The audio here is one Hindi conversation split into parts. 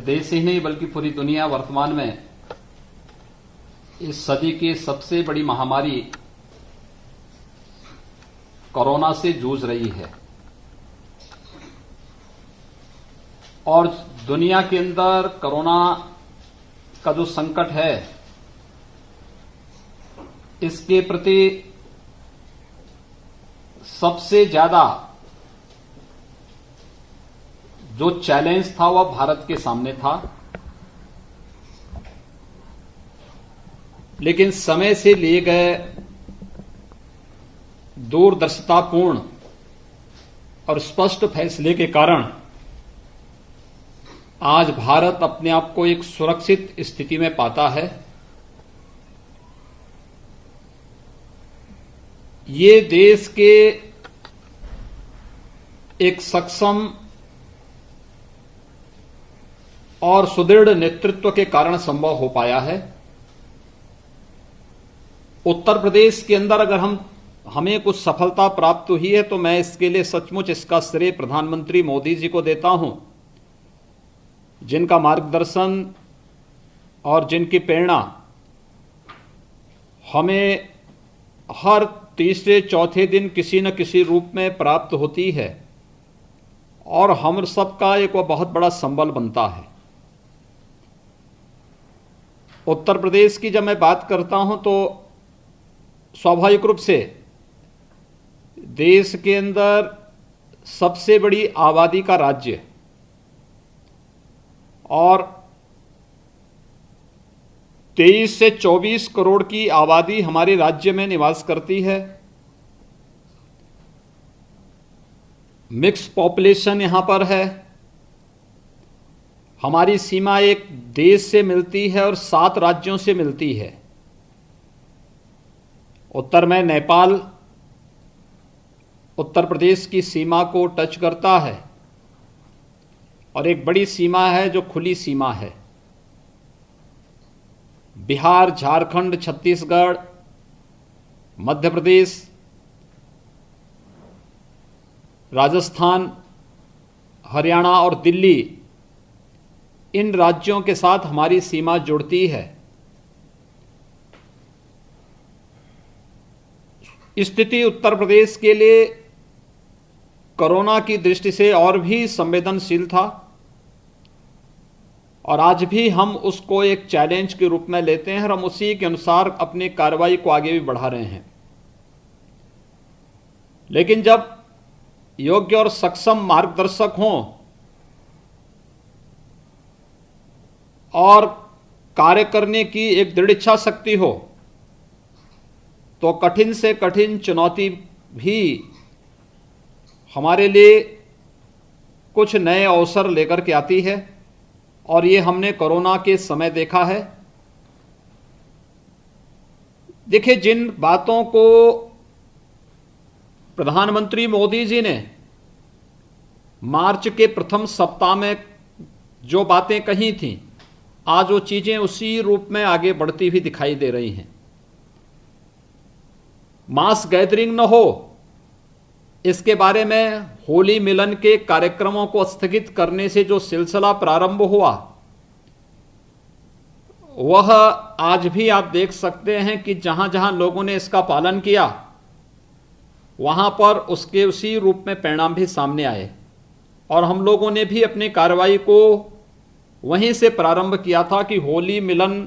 देश ही नहीं बल्कि पूरी दुनिया वर्तमान में इस सदी की सबसे बड़ी महामारी कोरोना से जूझ रही है और दुनिया के अंदर कोरोना का जो संकट है इसके प्रति सबसे ज्यादा जो चैलेंज था वह भारत के सामने था। लेकिन समय से लिए गए दूरदर्शितापूर्ण और स्पष्ट फैसले के कारण आज भारत अपने आप को एक सुरक्षित स्थिति में पाता है। ये देश के एक सक्षम और सुदृढ़ नेतृत्व के कारण संभव हो पाया है। उत्तर प्रदेश के अंदर अगर हमें कुछ सफलता प्राप्त हुई है तो मैं इसके लिए सचमुच इसका श्रेय प्रधानमंत्री मोदी जी को देता हूं, जिनका मार्गदर्शन और जिनकी प्रेरणा हमें हर तीसरे चौथे दिन किसी न किसी रूप में प्राप्त होती है और हम सबका एक वह बहुत बड़ा संबल बनता है। उत्तर प्रदेश की जब मैं बात करता हूं तो स्वाभाविक रूप से देश के अंदर सबसे बड़ी आबादी का राज्य और 23 से 24 करोड़ की आबादी हमारे राज्य में निवास करती है। मिक्स पॉपुलेशन यहां पर है। हमारी सीमा एक देश से मिलती है और 7 राज्यों से मिलती है। उत्तर में नेपाल उत्तर प्रदेश की सीमा को टच करता है और एक बड़ी सीमा है जो खुली सीमा है। बिहार, झारखंड, छत्तीसगढ़, मध्य प्रदेश, राजस्थान, हरियाणा और दिल्ली, इन राज्यों के साथ हमारी सीमा जुड़ती है। स्थिति उत्तर प्रदेश के लिए कोरोना की दृष्टि से और भी संवेदनशील था और आज भी हम उसको एक चैलेंज के रूप में लेते हैं और हम उसी के अनुसार अपनी कार्रवाई को आगे भी बढ़ा रहे हैं। लेकिन जब योग्य और सक्षम मार्गदर्शक हों और कार्य करने की एक दृढ़ इच्छा शक्ति हो तो कठिन से कठिन चुनौती भी हमारे लिए कुछ नए अवसर लेकर के आती है और ये हमने कोरोना के समय देखा है। देखिए, जिन बातों को प्रधानमंत्री मोदी जी ने मार्च के प्रथम सप्ताह में जो बातें कही थीं, आज वो चीजें उसी रूप में आगे बढ़ती हुई दिखाई दे रही हैं। मास गैदरिंग न हो, इसके बारे में होली मिलन के कार्यक्रमों को स्थगित करने से जो सिलसिला प्रारंभ हुआ वह आज भी आप देख सकते हैं कि जहां जहां लोगों ने इसका पालन किया वहां पर उसके उसी रूप में परिणाम भी सामने आए और हम लोगों ने भी अपनी कार्रवाई को वहीं से प्रारंभ किया था कि होली मिलन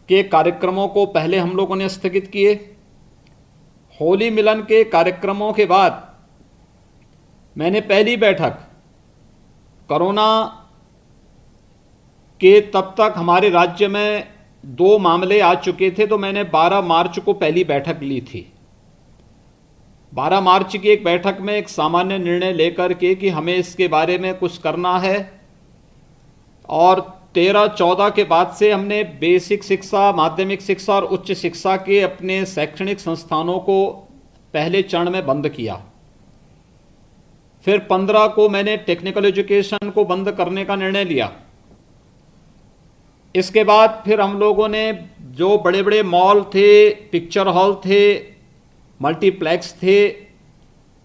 के कार्यक्रमों को पहले हम लोगों ने स्थगित किए। होली मिलन के कार्यक्रमों के बाद मैंने पहली बैठक कोरोना के तब तक हमारे राज्य में 2 मामले आ चुके थे तो मैंने 12 मार्च को पहली बैठक ली थी। 12 मार्च की एक बैठक में एक सामान्य निर्णय लेकर के कि हमें इसके बारे में कुछ करना है और 13-14 के बाद से हमने बेसिक शिक्षा, माध्यमिक शिक्षा और उच्च शिक्षा के अपने शैक्षणिक संस्थानों को पहले चरण में बंद किया। फिर 15 को मैंने टेक्निकल एजुकेशन को बंद करने का निर्णय लिया। इसके बाद फिर हम लोगों ने जो बड़े बड़े मॉल थे, पिक्चर हॉल थे, मल्टीप्लेक्स थे,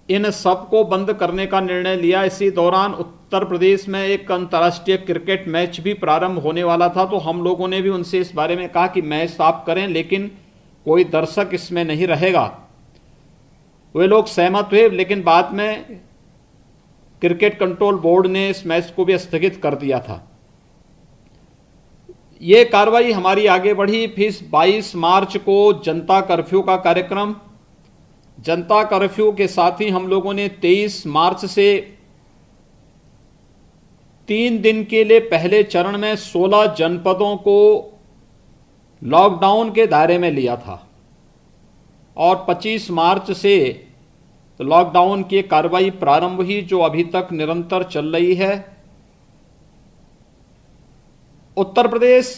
इन सब को बंद करने का निर्णय लिया। इसी दौरान उत्तर प्रदेश में एक अंतर्राष्ट्रीय क्रिकेट मैच भी प्रारंभ होने वाला था, तो हम लोगों ने भी उनसे इस बारे में कहा कि मैच आप करें लेकिन कोई दर्शक इसमें नहीं रहेगा। वे लोग सहमत हुए, लेकिन बाद में क्रिकेट कंट्रोल बोर्ड ने इस मैच को भी स्थगित कर दिया था। ये कार्रवाई हमारी आगे बढ़ी। फिर 22 मार्च को जनता कर्फ्यू का कार्यक्रम, जनता कर्फ्यू के साथ ही हम लोगों ने 23 मार्च से 3 दिन के लिए पहले चरण में 16 जनपदों को लॉकडाउन के दायरे में लिया था और 25 मार्च से लॉकडाउन की कार्रवाई प्रारंभ हुई, जो अभी तक निरंतर चल रही है। उत्तर प्रदेश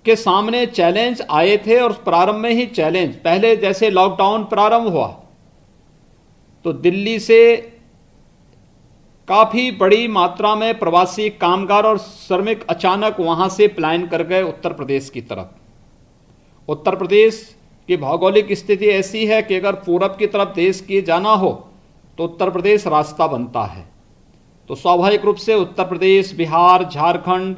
के सामने चैलेंज आए थे और प्रारंभ में ही चैलेंज, पहले जैसे लॉकडाउन प्रारंभ हुआ तो दिल्ली से काफी बड़ी मात्रा में प्रवासी कामगार और श्रमिक अचानक वहां से पलायन कर गए उत्तर प्रदेश की तरफ। उत्तर प्रदेश की भौगोलिक स्थिति ऐसी है कि अगर पूरब की तरफ देश की जाना हो तो उत्तर प्रदेश रास्ता बनता है, तो स्वाभाविक रूप से उत्तर प्रदेश, बिहार, झारखंड,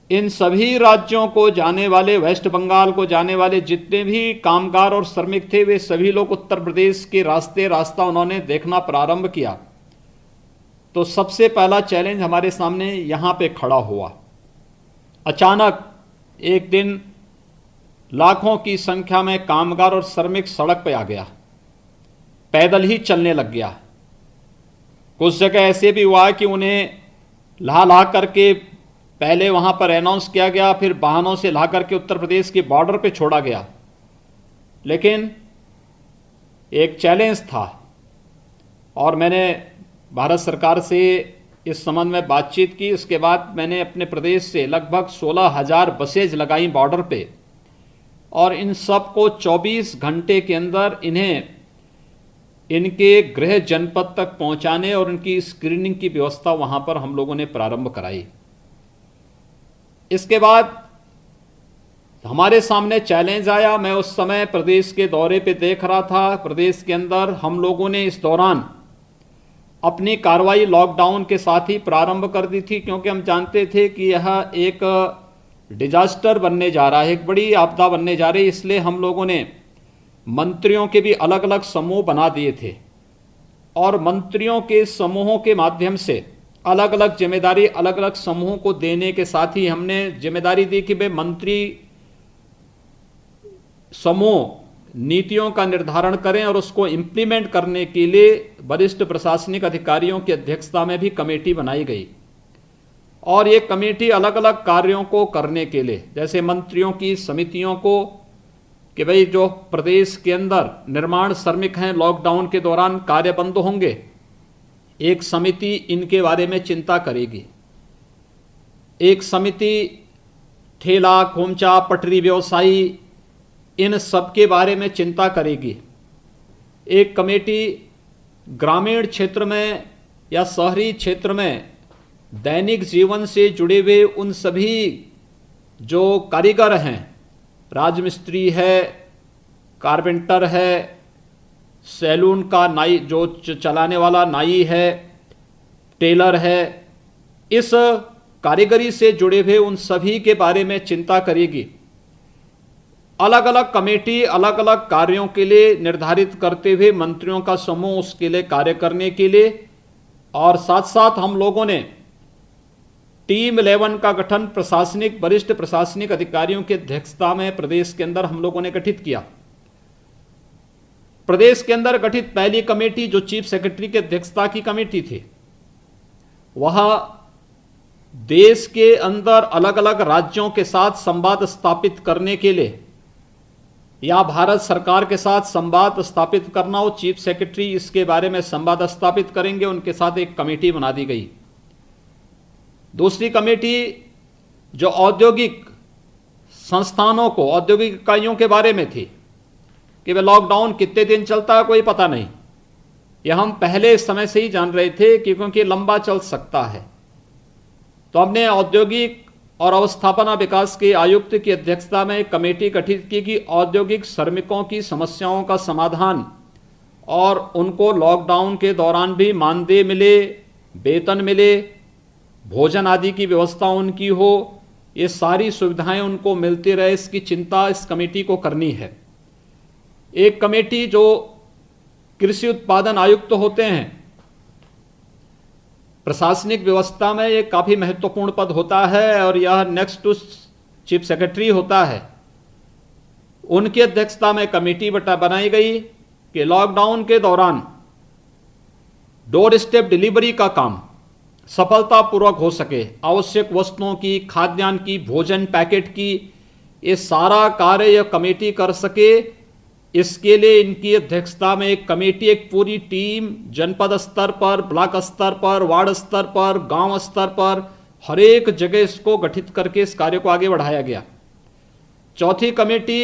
इन सभी राज्यों को जाने वाले, वेस्ट बंगाल को जाने वाले जितने भी कामगार और श्रमिक थे, वे सभी लोग उत्तर प्रदेश के रास्ता उन्होंने देखना प्रारंभ किया। तो सबसे पहला चैलेंज हमारे सामने यहां पे खड़ा हुआ। अचानक एक दिन लाखों की संख्या में कामगार और श्रमिक सड़क पे आ गया, पैदल ही चलने लग गया। कुछ जगह ऐसे भी हुआ कि उन्हें ला करके पहले वहां पर अनाउंस किया गया, फिर वाहनों से ला करके उत्तर प्रदेश के बॉर्डर पे छोड़ा गया। लेकिन एक चैलेंज था और मैंने भारत सरकार से इस संबंध में बातचीत की। इसके बाद मैंने अपने प्रदेश से लगभग 16,000 बसेज लगाई बॉर्डर पे और इन सब को 24 घंटे के अंदर इन्हें इनके गृह जनपद तक पहुंचाने और उनकी स्क्रीनिंग की व्यवस्था वहां पर हम लोगों ने प्रारंभ कराई। इसके बाद हमारे सामने चैलेंज आया। मैं उस समय प्रदेश के दौरे पे देख रहा था। प्रदेश के अंदर हम लोगों ने इस दौरान अपनी कार्रवाई लॉकडाउन के साथ ही प्रारंभ कर दी थी, क्योंकि हम जानते थे कि यह एक डिजास्टर बनने जा रहा है, एक बड़ी आपदा बनने जा रही है। इसलिए हम लोगों ने मंत्रियों के भी अलग अलग समूह बना दिए थे और मंत्रियों के समूहों के माध्यम से अलग अलग जिम्मेदारी अलग अलग समूहों को देने के साथ ही हमने जिम्मेदारी दी कि वे मंत्री समूह नीतियों का निर्धारण करें और उसको इंप्लीमेंट करने के लिए वरिष्ठ प्रशासनिक अधिकारियों की अध्यक्षता में भी कमेटी बनाई गई। और ये कमेटी अलग अलग कार्यों को करने के लिए, जैसे मंत्रियों की समितियों को कि भाई जो प्रदेश के अंदर निर्माण श्रमिक हैं, लॉकडाउन के दौरान कार्य बंद होंगे, एक समिति इनके बारे में चिंता करेगी। एक समिति ठेला, खोमचा, पटरी व्यवसायी, इन सब के बारे में चिंता करेगी। एक कमेटी ग्रामीण क्षेत्र में या शहरी क्षेत्र में दैनिक जीवन से जुड़े हुए उन सभी जो कारीगर हैं, राजमिस्त्री है, कारपेंटर है, सैलून का नाई जो चलाने वाला नाई है, टेलर है, इस कारीगरी से जुड़े हुए उन सभी के बारे में चिंता करेगी। अलग अलग कमेटी अलग अलग कार्यों के लिए निर्धारित करते हुए मंत्रियों का समूह उसके लिए कार्य करने के लिए, और साथ साथ हम लोगों ने टीम 11 का गठन प्रशासनिक वरिष्ठ प्रशासनिक अधिकारियों की अध्यक्षता में प्रदेश के अंदर हम लोगों ने गठित किया। प्रदेश के अंदर गठित पहली कमेटी जो चीफ सेक्रेटरी की अध्यक्षता की कमेटी थी, वह देश के अंदर अलग अलग राज्यों के साथ संवाद स्थापित करने के लिए या भारत सरकार के साथ संवाद स्थापित करना हो, चीफ सेक्रेटरी इसके बारे में संवाद स्थापित करेंगे, उनके साथ एक कमेटी बना दी गई। दूसरी कमेटी जो औद्योगिक संस्थानों को, औद्योगिक इकाइयों के बारे में थी कि वह लॉकडाउन कितने दिन चलता है कोई पता नहीं, यह हम पहले समय से ही जान रहे थे कि क्योंकि लंबा चल सकता है। तो हमने औद्योगिक और अवस्थापना विकास के आयुक्त की अध्यक्षता में एक कमेटी गठित की कि औद्योगिक श्रमिकों की समस्याओं का समाधान और उनको लॉकडाउन के दौरान भी मानदेय मिले, वेतन मिले, भोजन आदि की व्यवस्था उनकी हो, ये सारी सुविधाएं उनको मिलती रहे, इसकी चिंता इस कमेटी को करनी है। एक कमेटी जो कृषि उत्पादन आयुक्त होते हैं, प्रशासनिक व्यवस्था में ये काफ़ी महत्वपूर्ण पद होता है और यह नेक्स्ट टू चीफ सेक्रेटरी होता है। उनकी अध्यक्षता में कमेटी बनाई गई कि लॉकडाउन के दौरान डोर स्टेप डिलीवरी का काम सफलतापूर्वक हो सके, आवश्यक वस्तुओं की, खाद्यान्न की, भोजन पैकेट की, ये सारा कार्य यह कमेटी कर सके। इसके लिए इनकी अध्यक्षता में एक कमेटी, एक पूरी टीम जनपद स्तर पर, ब्लॉक स्तर पर, वार्ड स्तर पर, गांव स्तर पर, हर एक जगह इसको गठित करके इस कार्य को आगे बढ़ाया गया। चौथी कमेटी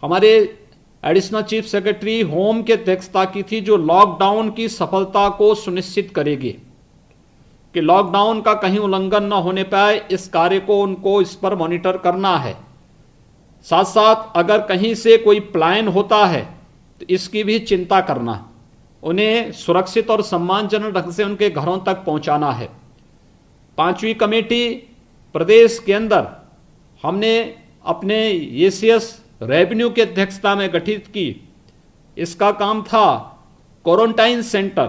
हमारे एडिशनल चीफ सेक्रेटरी होम की अध्यक्षता की थी, जो लॉकडाउन की सफलता को सुनिश्चित करेगी कि लॉकडाउन का कहीं उल्लंघन न होने पाए, इस कार्य को उनको इस पर मॉनिटर करना है। साथ साथ अगर कहीं से कोई पलायन होता है तो इसकी भी चिंता करना, उन्हें सुरक्षित और सम्मानजनक ढंग से उनके घरों तक पहुंचाना है। पांचवी कमेटी प्रदेश के अंदर हमने अपने एसीएस रेवेन्यू की अध्यक्षता में गठित की। इसका काम था क्वारंटाइन सेंटर,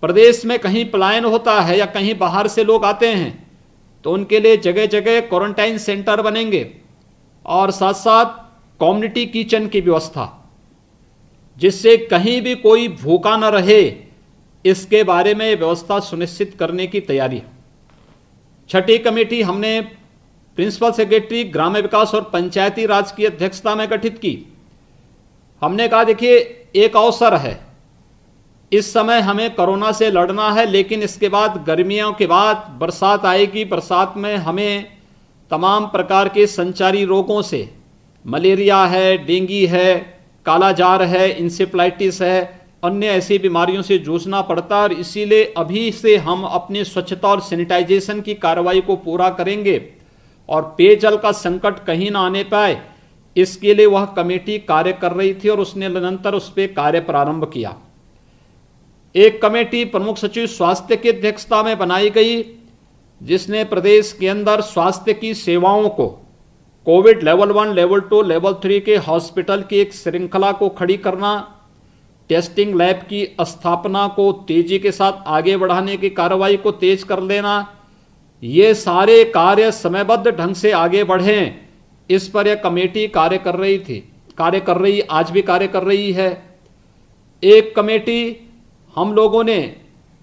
प्रदेश में कहीं पलायन होता है या कहीं बाहर से लोग आते हैं तो उनके लिए जगह जगह क्वारंटाइन सेंटर बनेंगे, और साथ साथ कम्युनिटी किचन की व्यवस्था, जिससे कहीं भी कोई भूखा न रहे, इसके बारे में व्यवस्था सुनिश्चित करने की तैयारी। छठी कमेटी हमने प्रिंसिपल सेक्रेटरी ग्राम्य विकास और पंचायती राज की अध्यक्षता में गठित की। हमने कहा देखिए, एक अवसर है, इस समय हमें कोरोना से लड़ना है, लेकिन इसके बाद गर्मियों के बाद बरसात आएगी। बरसात में हमें तमाम प्रकार के संचारी रोगों से, मलेरिया है, डेंगू है, कालाजार है, इंसेफ्लाइटिस है, अन्य ऐसी बीमारियों से जूझना पड़ता है। और इसीलिए अभी से हम अपनी स्वच्छता और सैनिटाइजेशन की कार्रवाई को पूरा करेंगे और पेयजल का संकट कहीं ना आने पाए, इसके लिए वह कमेटी कार्य कर रही थी और उसने निरंतर उस पर कार्य प्रारंभ किया। एक कमेटी प्रमुख सचिव स्वास्थ्य की अध्यक्षता में बनाई गई, जिसने प्रदेश के अंदर स्वास्थ्य की सेवाओं को कोविड लेवल 1, लेवल 2, लेवल 3 के हॉस्पिटल की एक श्रृंखला को खड़ी करना, टेस्टिंग लैब की स्थापना को तेजी के साथ आगे बढ़ाने की कार्रवाई को तेज कर लेना, ये सारे कार्य समयबद्ध ढंग से आगे बढ़ें, इस पर यह कमेटी कार्य कर रही थी, आज भी कार्य कर रही है। एक कमेटी हम लोगों ने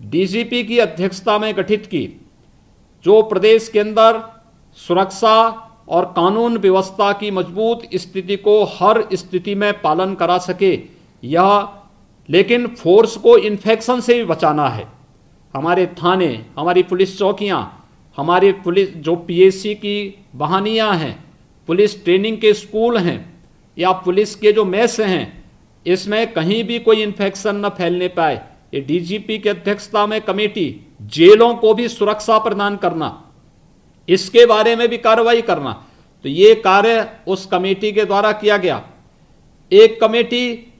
डीजीपी की अध्यक्षता में गठित की, जो प्रदेश के अंदर सुरक्षा और कानून व्यवस्था की मजबूत स्थिति को हर स्थिति में पालन करा सके। यह लेकिन फोर्स को इन्फेक्शन से भी बचाना है। हमारे थाने, हमारी पुलिस चौकियां, हमारी पुलिस जो पीएससी की वाहनियां हैं, पुलिस ट्रेनिंग के स्कूल हैं या पुलिस के जो मेस हैं, इसमें कहीं भी कोई इन्फेक्शन न फैलने पाए। ये डीजीपी की अध्यक्षता में कमेटी जेलों को भी सुरक्षा प्रदान करना, इसके बारे में भी कार्रवाई करना, तो ये कार्य उस कमेटी के द्वारा किया गया। एक कमेटी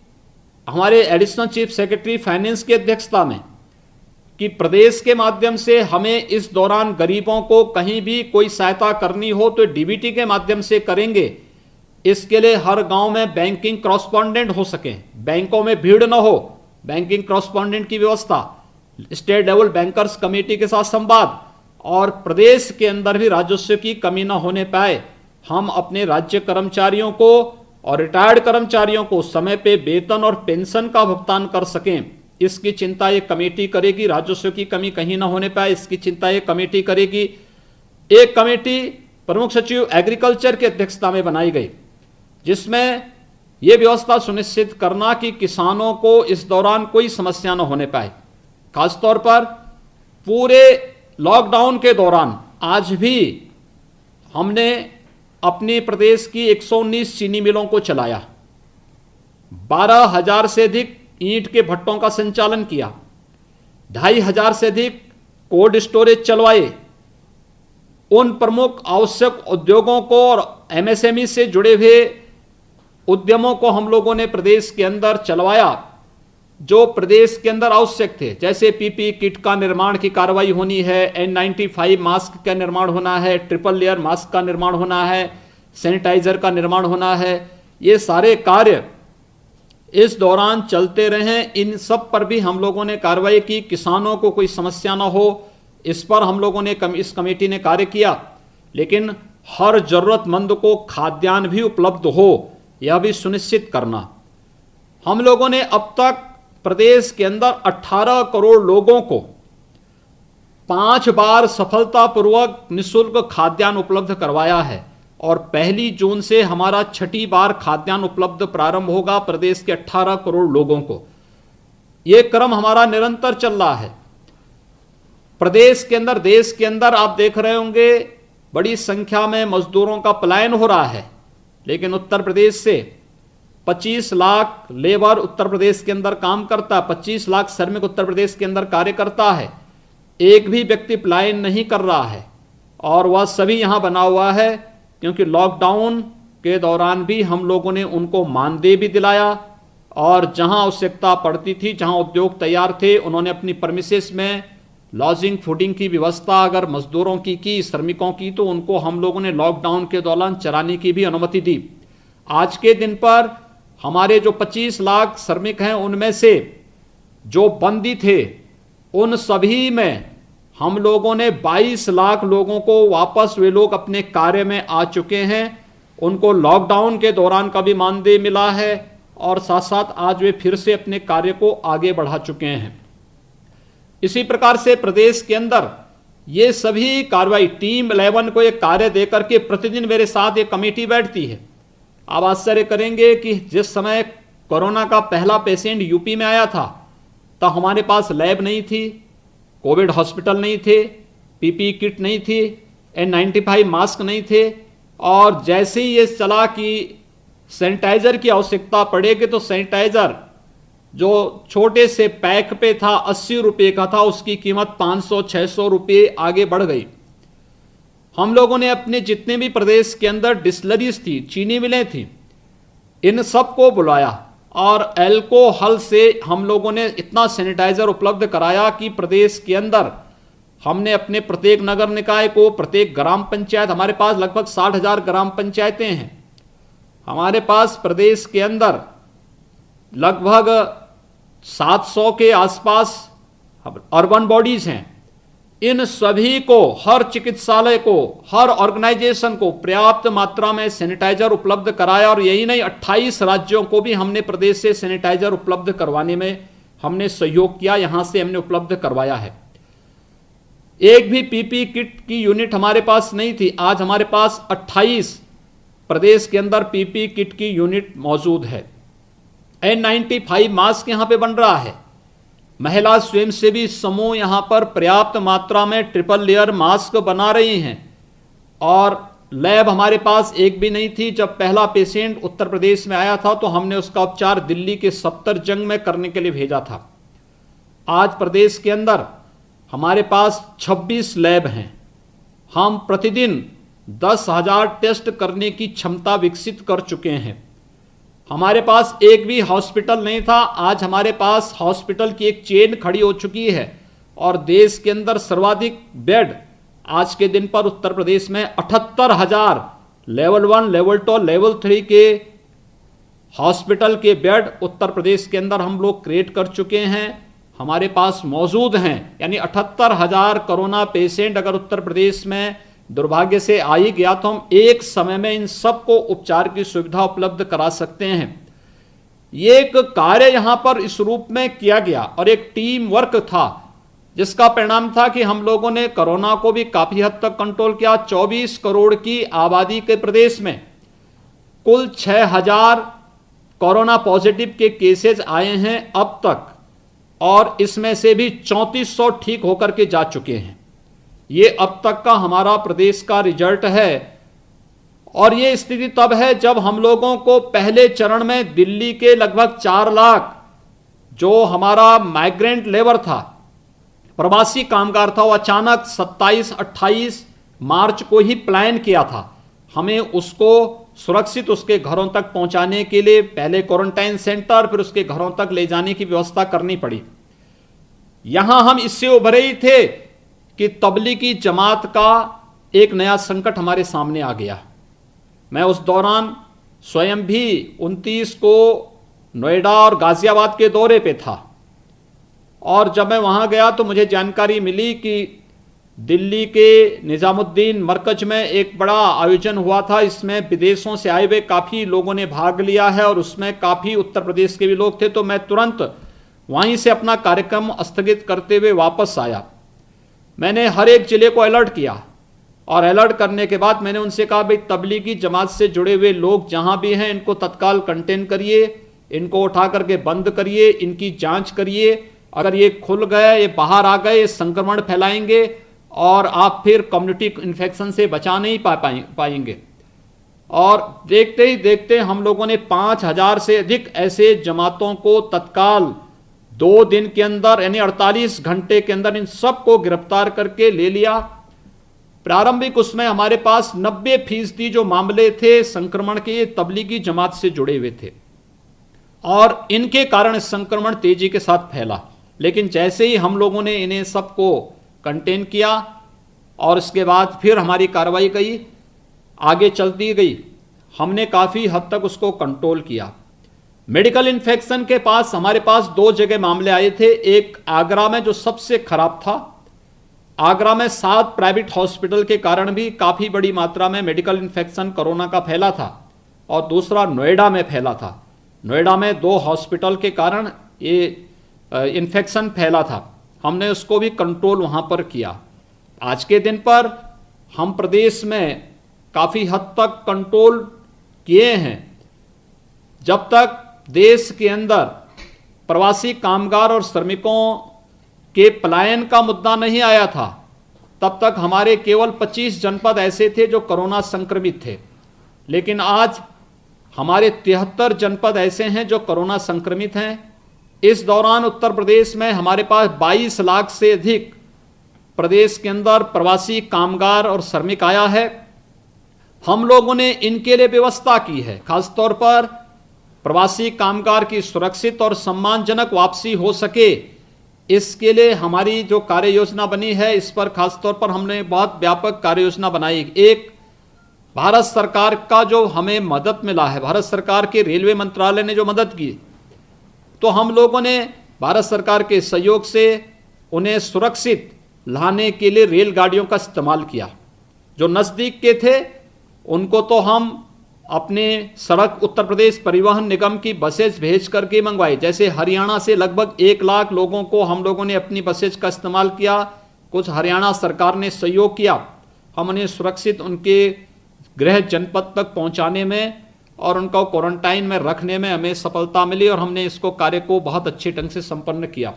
हमारे एडिशनल चीफ सेक्रेटरी फाइनेंस की अध्यक्षता में, कि प्रदेश के माध्यम से हमें इस दौरान गरीबों को कहीं भी कोई सहायता करनी हो तो डीबीटी के माध्यम से करेंगे। इसके लिए हर गांव में बैंकिंग कॉरेस्पॉन्डेंट हो सके, बैंकों में भीड़ न हो, बैंकिंग कॉरेस्पॉन्डेंट की व्यवस्था, स्टेट लेवल बैंकर्स कमेटी के साथ संवाद, और प्रदेश के अंदर भी राजस्व की कमी न होने पाए, हम अपने राज्य कर्मचारियों को और रिटायर्ड कर्मचारियों को समय पे वेतन और पेंशन का भुगतान कर सकें, इसकी चिंता ये कमेटी करेगी। राजस्व की कमी कहीं ना होने पाए, इसकी चिंता ये कमेटी करेगी। एक कमेटी प्रमुख सचिव एग्रीकल्चर की अध्यक्षता में बनाई गई, जिसमें यह व्यवस्था सुनिश्चित करना कि किसानों को इस दौरान कोई समस्या न होने पाए। खासतौर पर पूरे लॉकडाउन के दौरान आज भी हमने अपने प्रदेश की 119 चीनी मिलों को चलाया, 12,000 से अधिक ईंट के भट्टों का संचालन किया, 2,500 से अधिक कोल्ड स्टोरेज चलवाए। उन प्रमुख आवश्यक उद्योगों को और एमएसएमई से जुड़े हुए उद्यमों को हम लोगों ने प्रदेश के अंदर चलवाया, जो प्रदेश के अंदर आवश्यक थे, जैसे पीपी किट का निर्माण की कार्रवाई होनी है, N95 मास्क का निर्माण होना है, ट्रिपल लेयर मास्क का निर्माण होना है, सैनिटाइजर का निर्माण होना है, ये सारे कार्य इस दौरान चलते रहे। इन सब पर भी हम लोगों ने कार्रवाई की, किसानों को कोई समस्या ना हो, इस पर हम लोगों ने इस कमेटी ने कार्य किया। लेकिन हर जरूरतमंद को खाद्यान्न भी उपलब्ध हो, यह भी सुनिश्चित करना। हम लोगों ने अब तक प्रदेश के अंदर 18 करोड़ लोगों को 5 बार सफलतापूर्वक निःशुल्क खाद्यान्न उपलब्ध करवाया है और 1 जून से हमारा 6ठी बार खाद्यान्न उपलब्ध प्रारंभ होगा प्रदेश के 18 करोड़ लोगों को। यह क्रम हमारा निरंतर चल रहा है। प्रदेश के अंदर, देश के अंदर आप देख रहे होंगे बड़ी संख्या में मजदूरों का पलायन हो रहा है, लेकिन उत्तर प्रदेश से 25 लाख लेबर उत्तर प्रदेश के अंदर काम करता है, 25 लाख श्रमिक उत्तर प्रदेश के अंदर कार्य करता है। एक भी व्यक्ति पलायन नहीं कर रहा है और वह सभी यहां बना हुआ है, क्योंकि लॉकडाउन के दौरान भी हम लोगों ने उनको मानदेय भी दिलाया और जहां आवश्यकता पड़ती थी, जहां उद्योग तैयार थे, उन्होंने अपनी परमिसेस में लॉजिंग फूडिंग की व्यवस्था अगर मजदूरों की, श्रमिकों की, तो उनको हम लोगों ने लॉकडाउन के दौरान चलाने की भी अनुमति दी। आज के दिन पर हमारे जो 25 लाख श्रमिक हैं, उनमें से जो बंदी थे उन सभी में हम लोगों ने 22 लाख लोगों को वापस, वे लोग अपने कार्य में आ चुके हैं। उनको लॉकडाउन के दौरान का भी मानदेय मिला है और साथ साथ आज वे फिर से अपने कार्य को आगे बढ़ा चुके हैं। इसी प्रकार से प्रदेश के अंदर ये सभी कार्रवाई टीम 11 को एक कार्य देकर के प्रतिदिन मेरे साथ एक कमेटी बैठती है। आप आश्चर्य करेंगे कि जिस समय कोरोना का पहला पेशेंट यूपी में आया था, तो हमारे पास लैब नहीं थी, कोविड हॉस्पिटल नहीं थे, पीपी किट नहीं थी, N95 मास्क नहीं थे, और जैसे ही ये चला कि सैनिटाइजर की आवश्यकता पड़ेगी, तो सैनिटाइजर जो छोटे से पैक पे था 80 रुपये का था, उसकी कीमत 500-600 रुपये आगे बढ़ गई। हम लोगों ने अपने जितने भी प्रदेश के अंदर डिस्टिलरीज थी, चीनी मिलें थी, इन सबको बुलाया और अल्कोहल से हम लोगों ने इतना सैनिटाइजर उपलब्ध कराया कि प्रदेश के अंदर हमने अपने प्रत्येक नगर निकाय को, प्रत्येक ग्राम पंचायत, हमारे पास लगभग 60,000 ग्राम पंचायतें हैं, हमारे पास प्रदेश के अंदर लगभग 700 के आसपास अर्बन बॉडीज हैं। इन सभी को, हर चिकित्सालय को, हर ऑर्गेनाइजेशन को पर्याप्त मात्रा में सैनिटाइजर उपलब्ध कराया और यही नहीं, 28 राज्यों को भी हमने प्रदेश से सैनिटाइजर उपलब्ध करवाने में हमने सहयोग किया, यहां से हमने उपलब्ध करवाया है। एक भी पीपी किट की यूनिट हमारे पास नहीं थी, आज हमारे पास 28 प्रदेश के अंदर पीपी किट की यूनिट मौजूद है। N95 मास्क यहां पे बन रहा है। महिला स्वयंसेवी समूह यहां पर पर्याप्त मात्रा में ट्रिपल लेयर मास्क बना रही हैं और लैब हमारे पास एक भी नहीं थी। जब पहला पेशेंट उत्तर प्रदेश में आया था तो हमने उसका उपचार दिल्ली के सफदरजंग में करने के लिए भेजा था। आज प्रदेश के अंदर हमारे पास 26 लैब हैं। हम प्रतिदिन 10,000 टेस्ट करने की क्षमता विकसित कर चुके हैं। हमारे पास एक भी हॉस्पिटल नहीं था, आज हमारे पास हॉस्पिटल की एक चेन खड़ी हो चुकी है और देश के अंदर सर्वाधिक बेड आज के दिन पर उत्तर प्रदेश में 78,000 लेवल 1, लेवल 2, लेवल 3 के हॉस्पिटल के बेड उत्तर प्रदेश के अंदर हम लोग क्रिएट कर चुके हैं, हमारे पास मौजूद हैं। यानी 78,000 कोरोना पेशेंट अगर उत्तर प्रदेश में दुर्भाग्य से आ ही गया तो हम एक समय में इन सबको उपचार की सुविधा उपलब्ध करा सकते हैं। ये एक कार्य यहां पर इस रूप में किया गया और एक टीम वर्क था, जिसका परिणाम था कि हम लोगों ने कोरोना को भी काफी हद तक कंट्रोल किया। 24 करोड़ की आबादी के प्रदेश में कुल 6,000 कोरोना पॉजिटिव के केसेस आए हैं अब तक और इसमें से भी 3400 ठीक होकर के जा चुके हैं। ये अब तक का हमारा प्रदेश का रिजल्ट है और ये स्थिति तब है जब हम लोगों को पहले चरण में दिल्ली के लगभग 4 लाख जो हमारा माइग्रेंट लेबर था, प्रवासी कामगार था, वो अचानक 27-28 मार्च को ही प्लान किया था। हमें उसको सुरक्षित उसके घरों तक पहुंचाने के लिए पहले क्वारंटाइन सेंटर, फिर उसके घरों तक ले जाने की व्यवस्था करनी पड़ी। यहां हम इससे उभरे ही थे कि तबलीगी जमात का एक नया संकट हमारे सामने आ गया। मैं उस दौरान स्वयं भी 29 को नोएडा और गाजियाबाद के दौरे पे था, और जब मैं वहां गया तो मुझे जानकारी मिली कि दिल्ली के निजामुद्दीन मरकज में एक बड़ा आयोजन हुआ था। इसमें विदेशों से आए हुए काफ़ी लोगों ने भाग लिया है और उसमें काफ़ी उत्तर प्रदेश के भी लोग थे। तो मैं तुरंत वहीं से अपना कार्यक्रम स्थगित करते हुए वापस आया। मैंने हर एक जिले को अलर्ट किया, और अलर्ट करने के बाद मैंने उनसे कहा, भाई तबलीगी जमात से जुड़े हुए लोग जहां भी हैं इनको तत्काल कंटेन करिए, इनको उठा करके बंद करिए, इनकी जांच करिए। अगर ये खुल गए, ये बाहर आ गए, ये संक्रमण फैलाएंगे और आप फिर कम्युनिटी इन्फेक्शन से बचा नहीं पाएंगे। और देखते ही देखते हम लोगों ने 5,000 से अधिक ऐसे जमातों को तत्काल 2 दिन के अंदर, यानी 48 घंटे के अंदर इन सबको गिरफ्तार करके ले लिया। प्रारंभिक उसमें हमारे पास 90% जो मामले थे संक्रमण के, ये तबलीगी जमात से जुड़े हुए थे, और इनके कारण संक्रमण तेजी के साथ फैला। लेकिन जैसे ही हम लोगों ने इन्हें सबको कंटेन किया और इसके बाद फिर हमारी कार्रवाई गई, आगे चलती गई, हमने काफ़ी हद तक उसको कंट्रोल किया। मेडिकल इन्फेक्शन के पास हमारे पास 2 जगह मामले आए थे। एक आगरा में, जो सबसे खराब था। आगरा में 7 प्राइवेट हॉस्पिटल के कारण भी काफ़ी बड़ी मात्रा में मेडिकल इन्फेक्शन कोरोना का फैला था, और दूसरा नोएडा में फैला था। नोएडा में 2 हॉस्पिटल के कारण ये इन्फेक्शन फैला था। हमने उसको भी कंट्रोल वहाँ पर किया। आज के दिन पर हम प्रदेश में काफ़ी हद तक कंट्रोल किए हैं। जब तक देश के अंदर प्रवासी कामगार और श्रमिकों के पलायन का मुद्दा नहीं आया था, तब तक हमारे केवल 25 जनपद ऐसे थे जो कोरोना संक्रमित थे। लेकिन आज हमारे 73 जनपद ऐसे हैं जो कोरोना संक्रमित हैं। इस दौरान उत्तर प्रदेश में हमारे पास 22 लाख से अधिक प्रदेश के अंदर प्रवासी कामगार और श्रमिक आया है। हम लोगों ने इनके लिए व्यवस्था की है। खासतौर पर प्रवासी कामगार की सुरक्षित और सम्मानजनक वापसी हो सके, इसके लिए हमारी जो कार्य योजना बनी है, इस पर खासतौर पर हमने बहुत व्यापक कार्य योजना बनाई। एक, भारत सरकार का जो हमें मदद मिला है, भारत सरकार के रेलवे मंत्रालय ने जो मदद की, तो हम लोगों ने भारत सरकार के सहयोग से उन्हें सुरक्षित लाने के लिए रेलगाड़ियों का इस्तेमाल किया। जो नज़दीक के थे उनको तो हम अपने सड़क उत्तर प्रदेश परिवहन निगम की बसेज भेज करके मंगवाई। जैसे हरियाणा से लगभग 1 लाख लोगों को हम लोगों ने अपनी बसेज का इस्तेमाल किया। कुछ हरियाणा सरकार ने सहयोग किया, हम उन्हें सुरक्षित उनके गृह जनपद तक पहुंचाने में और उनको क्वारंटाइन में रखने में हमें सफलता मिली, और हमने इसको कार्य को बहुत अच्छे ढंग से संपन्न किया।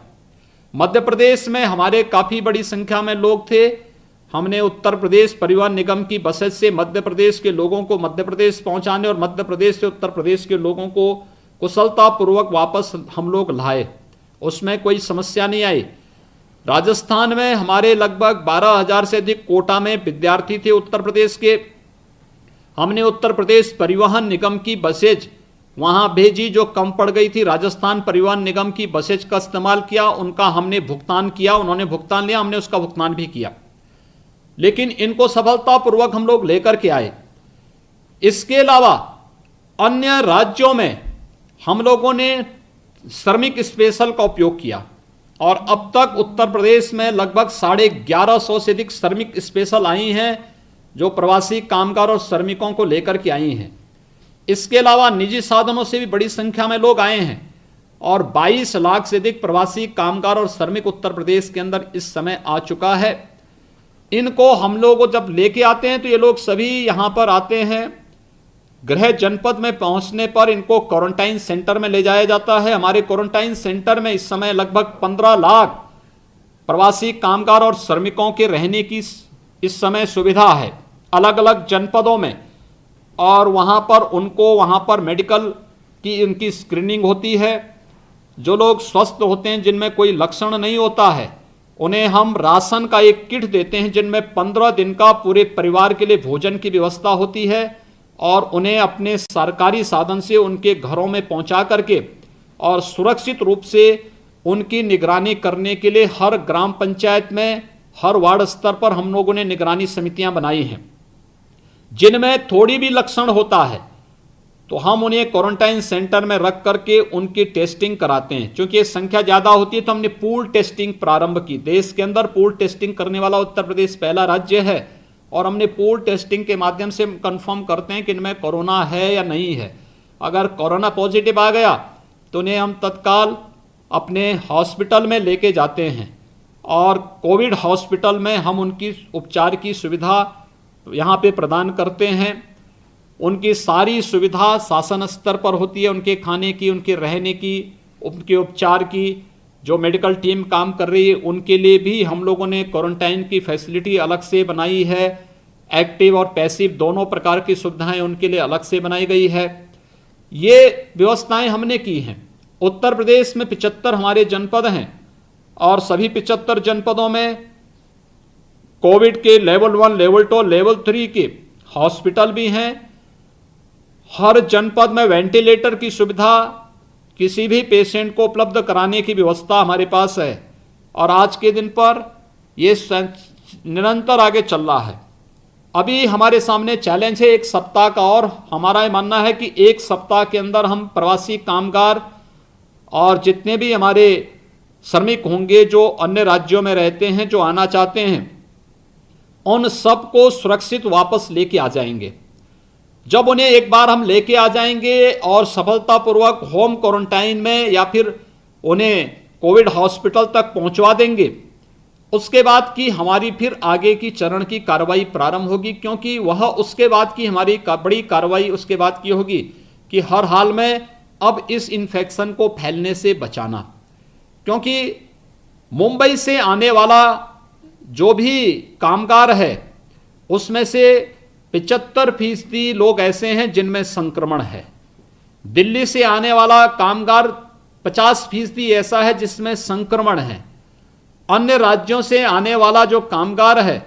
मध्य प्रदेश में हमारे काफ़ी बड़ी संख्या में लोग थे। हमने उत्तर प्रदेश परिवहन निगम की बसेज से मध्य प्रदेश के लोगों को मध्य प्रदेश पहुंचाने और मध्य प्रदेश से उत्तर प्रदेश के लोगों को कुशलतापूर्वक वापस हम लोग लाए, उसमें कोई समस्या नहीं आई। राजस्थान में हमारे लगभग 12,000 से अधिक कोटा में विद्यार्थी थे उत्तर प्रदेश के। हमने उत्तर प्रदेश परिवहन निगम की बसेज वहां भेजी जो कम पड़ गई थी। राजस्थान परिवहन निगम की बसेज का इस्तेमाल किया, उनका हमने भुगतान किया, उन्होंने भुगतान लिया, हमने उसका भुगतान भी किया। लेकिन इनको सफलतापूर्वक हम लोग लेकर के आए। इसके अलावा अन्य राज्यों में हम लोगों ने श्रमिक स्पेशल का उपयोग किया, और अब तक उत्तर प्रदेश में लगभग 1150 से अधिक श्रमिक स्पेशल आई हैं जो प्रवासी कामगार और श्रमिकों को लेकर के आई हैं। इसके अलावा निजी साधनों से भी बड़ी संख्या में लोग आए हैं, और 22 लाख से अधिक प्रवासी कामगार और श्रमिक उत्तर प्रदेश के अंदर इस समय आ चुका है। इनको हम लोग जब लेके आते हैं तो ये लोग सभी यहाँ पर आते हैं। गृह जनपद में पहुंचने पर इनको क्वारंटाइन सेंटर में ले जाया जाता है। हमारे क्वारंटाइन सेंटर में इस समय लगभग 15 लाख प्रवासी कामगार और श्रमिकों के रहने की इस समय सुविधा है अलग अलग जनपदों में, और वहाँ पर मेडिकल की उनकी स्क्रीनिंग होती है। जो लोग स्वस्थ होते हैं, जिनमें कोई लक्षण नहीं होता है, उन्हें हम राशन का एक किट देते हैं जिनमें 15 दिन का पूरे परिवार के लिए भोजन की व्यवस्था होती है, और उन्हें अपने सरकारी साधन से उनके घरों में पहुंचा करके और सुरक्षित रूप से उनकी निगरानी करने के लिए हर ग्राम पंचायत में, हर वार्ड स्तर पर हम लोगों ने निगरानी समितियां बनाई हैं। जिनमें थोड़ी भी लक्षण होता है तो हम उन्हें क्वारंटाइन सेंटर में रख करके उनकी टेस्टिंग कराते हैं। क्योंकि संख्या ज्यादा होती है तो हमने पूल टेस्टिंग प्रारंभ की। देश के अंदर पूल टेस्टिंग करने वाला उत्तर प्रदेश पहला राज्य है और हमने पूल टेस्टिंग के माध्यम से कंफर्म करते हैं कि इनमें कोरोना है या नहीं है। अगर कोरोना पॉजिटिव आ गया तो उन्हें हम तत्काल अपने हॉस्पिटल में लेके जाते हैं और कोविड हॉस्पिटल में हम उनकी उपचार की सुविधा यहाँ पे प्रदान करते हैं। उनकी सारी सुविधा शासन स्तर पर होती है, उनके खाने की, उनके रहने की, उनके उपचार की। जो मेडिकल टीम काम कर रही है उनके लिए भी हम लोगों ने क्वारंटाइन की फैसिलिटी अलग से बनाई है। एक्टिव और पैसिव दोनों प्रकार की सुविधाएं उनके लिए अलग से बनाई गई है। ये व्यवस्थाएं हमने की हैं। उत्तर प्रदेश में 75 हमारे जनपद हैं और सभी 75 जनपदों में कोविड के लेवल 1, लेवल 2, लेवल 3 के हॉस्पिटल भी हैं। हर जनपद में वेंटिलेटर की सुविधा किसी भी पेशेंट को उपलब्ध कराने की व्यवस्था हमारे पास है और आज के दिन पर यह निरंतर आगे चल रहा है। अभी हमारे सामने चैलेंज है 1 सप्ताह का और हमारा ये मानना है कि 1 सप्ताह के अंदर हम प्रवासी कामगार और जितने भी हमारे श्रमिक होंगे जो अन्य राज्यों में रहते हैं, जो आना चाहते हैं, उन सबको सुरक्षित वापस लेके आ जाएंगे। जब उन्हें एक बार हम लेके आ जाएंगे और सफलतापूर्वक होम क्वारंटाइन में या फिर उन्हें कोविड हॉस्पिटल तक पहुंचवा देंगे, उसके बाद की हमारी फिर आगे की चरण की कार्रवाई प्रारंभ होगी। क्योंकि वह उसके बाद की हमारी बड़ी कार्रवाई उसके बाद की होगी कि हर हाल में अब इस इन्फेक्शन को फैलने से बचाना। क्योंकि मुंबई से आने वाला जो भी कामगार है उसमें से 75% लोग ऐसे हैं जिनमें संक्रमण है। दिल्ली से आने वाला कामगार 50% ऐसा है जिसमें संक्रमण है। अन्य राज्यों से आने वाला जो कामगार है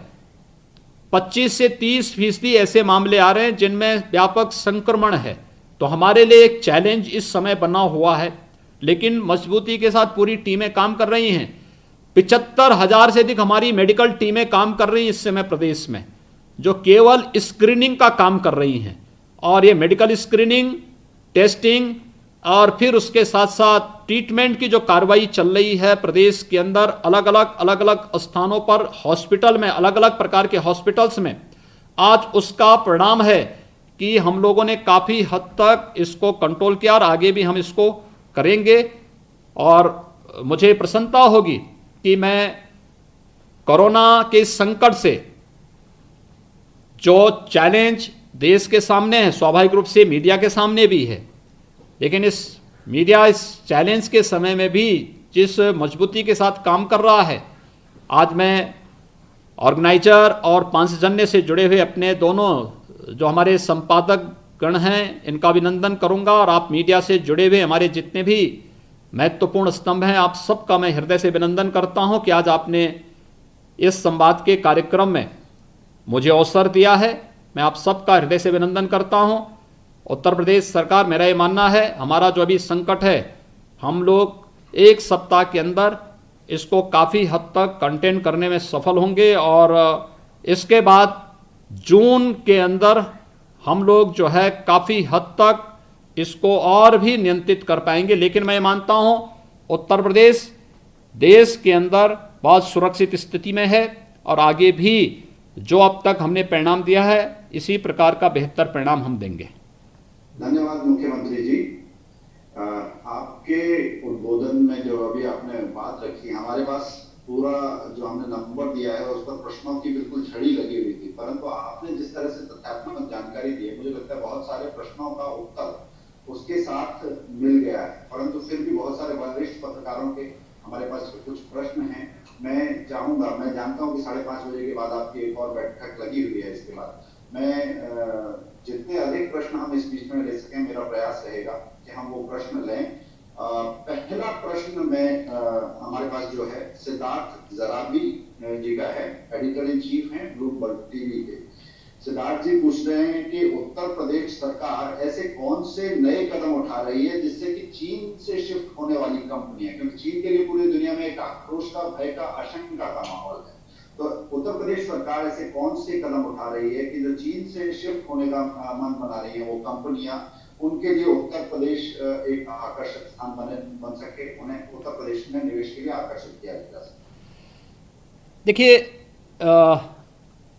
25 से 30% ऐसे मामले आ रहे हैं जिनमें व्यापक संक्रमण है। तो हमारे लिए एक चैलेंज इस समय बना हुआ है, लेकिन मजबूती के साथ पूरी टीमें काम कर रही हैं। 75,000 से अधिक हमारी मेडिकल टीमें काम कर रही हैं इस समय प्रदेश में, जो केवल स्क्रीनिंग का काम कर रही हैं। और ये मेडिकल स्क्रीनिंग, टेस्टिंग और फिर उसके साथ साथ ट्रीटमेंट की जो कार्रवाई चल रही है प्रदेश के अंदर अलग अलग स्थानों पर हॉस्पिटल में, अलग अलग प्रकार के हॉस्पिटल्स में, आज उसका परिणाम है कि हम लोगों ने काफ़ी हद तक इसको कंट्रोल किया और आगे भी हम इसको करेंगे। और मुझे प्रसन्नता होगी कि मैं कोरोना के संकट से जो चैलेंज देश के सामने है, स्वाभाविक रूप से मीडिया के सामने भी है, लेकिन इस मीडिया इस चैलेंज के समय में भी जिस मजबूती के साथ काम कर रहा है, आज मैं ऑर्गेनाइजर और पांचजन्य से जुड़े हुए अपने दोनों जो हमारे संपादक गण हैं इनका अभिनंदन करूंगा। और आप मीडिया से जुड़े हुए हमारे जितने भी महत्वपूर्ण स्तंभ हैं, आप सबका मैं हृदय से अभिनंदन करता हूं कि आज आपने इस संवाद के कार्यक्रम में मुझे अवसर दिया है। मैं आप सबका हृदय से अभिनंदन करता हूं। उत्तर प्रदेश सरकार, मेरा ये मानना है, हमारा जो अभी संकट है हम लोग 1 सप्ताह के अंदर इसको काफ़ी हद तक कंटेन करने में सफल होंगे और इसके बाद जून के अंदर हम लोग जो है काफ़ी हद तक इसको और भी नियंत्रित कर पाएंगे। लेकिन मैं मानता हूं उत्तर प्रदेश देश के अंदर बहुत सुरक्षित स्थिति में है और आगे भी जो अब तक हमने परिणाम दिया है इसी प्रकार का बेहतर परिणाम हम देंगे। धन्यवाद मुख्यमंत्री जी। आपके उद्बोधन में जो अभी आपने बात रखी, हमारे पास पूरा जो हमने नंबर दिया है उस पर प्रश्नों की बिल्कुल झड़ी लगी हुई थी, परंतु आपने जिस तरह से तथ्यात्मक जानकारी दी है, मुझे लगता है बहुत सारे प्रश्नों का उत्तर उसके साथ मिल गया है। परंतु फिर भी बहुत सारे वरिष्ठ पत्रकारों के हमारे पास कुछ प्रश्न हैं। मैं चाहूंगा, मैं जानता हूं कि 5:30 बजे के बाद आपकी एक और बैठक लगी हुई है, इसके बाद मैं जितने अधिक प्रश्न हम इस बीच में ले सकें मेरा प्रयास रहेगा कि हम वो प्रश्न लें। पहला प्रश्न में हमारे पास जो है सिद्धार्थ जराबी जी का है, एडिटर इन चीफ हैं ब्लूमबर्ग टीवी के। सिद्धार्थ जी पूछ रहे हैं कि उत्तर प्रदेश सरकार ऐसे कौन से नए कदम उठा रही है जिससे कि चीन से शिफ्ट होने वाली कंपनियां, क्योंकि चीन के लिए पूरी दुनिया में एक आक्रोश का, भय का, आशंका का माहौल है, तो उत्तर प्रदेश सरकार ऐसे कौन से कदम उठा रही है कि जो चीन से शिफ्ट होने का मन बना रही है वो कंपनियां, उनके लिए उत्तर प्रदेश एक आकर्षक स्थान बन सके, उन्हें उत्तर प्रदेश में निवेश के लिए आकर्षित किया जा सके। देखिए,